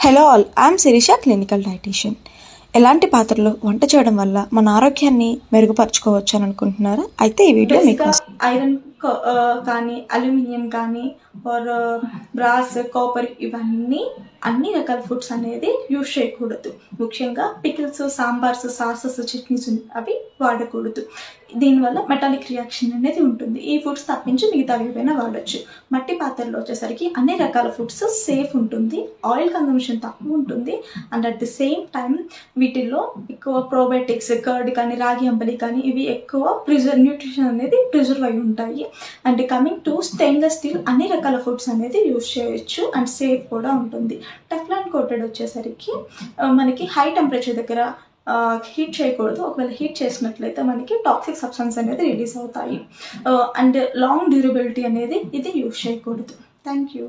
Hello all, I'm Shirisha, clinical dietitian. ఎలాంటి పాత్రలో వంట చేయడం వల్ల మన ఆరోగ్యాన్ని మెరుగుపరచుకోవచ్చు అని అనుకుంటున్నారా? అయితే ఈ వీడియో మీకోసం. ఐరన్ కానీ అల్యూమినియం కానీ ఆర్ బ్రాస్ కాపర్ ఇవన్నీ అన్ని రకాల ఫుడ్స్ అనేది యూజ్ చేయకూడదు. ముఖ్యంగా పికిల్స్, సాంబార్స్, సాసెస్, చట్నీస్ అవి వాడకూడదు. దీనివల్ల మెటాలిక్ రియాక్షన్ అనేది ఉంటుంది. ఈ ఫుడ్స్ తప్పించి మిగతా ఏవైనా వాడచ్చు. మట్టి పాత్రలో వచ్చేసరికి అన్ని రకాల ఫుడ్స్ సేఫ్ ఉంటుంది, ఆయిల్ కన్సంప్షన్ తక్కువ ఉంటుంది, and at the same time వీటిల్లో ఎక్కువ ప్రోబయోటిక్స్, కర్డ్ కానీ రాగి అంబలి కానీ ఇవి ఎక్కువ న్యూట్రిషన్ అనేది ప్రిజర్వ్ అయి ఉంటాయి. And coming to stainless steel, అన్ని రకాల ఫుడ్స్ అనేది యూజ్ చేయొచ్చు అండ్ సేఫ్ కూడా ఉంటుంది. టెఫ్లాన్ కోటెడ్ వచ్చేసరికి మనకి హై టెంపరేచర్ దగ్గర హీట్ చేయకూడదు. ఒకవేళ హీట్ చేసినట్లయితే మనకి టాక్సిక్ సబ్స్టెన్స్ అనేది రిలీజ్ అవుతాయి. అండ్ లాంగ్ డ్యూరబిలిటీ అనేది ఇది యూజ్ చేయకూడదు. Thank you.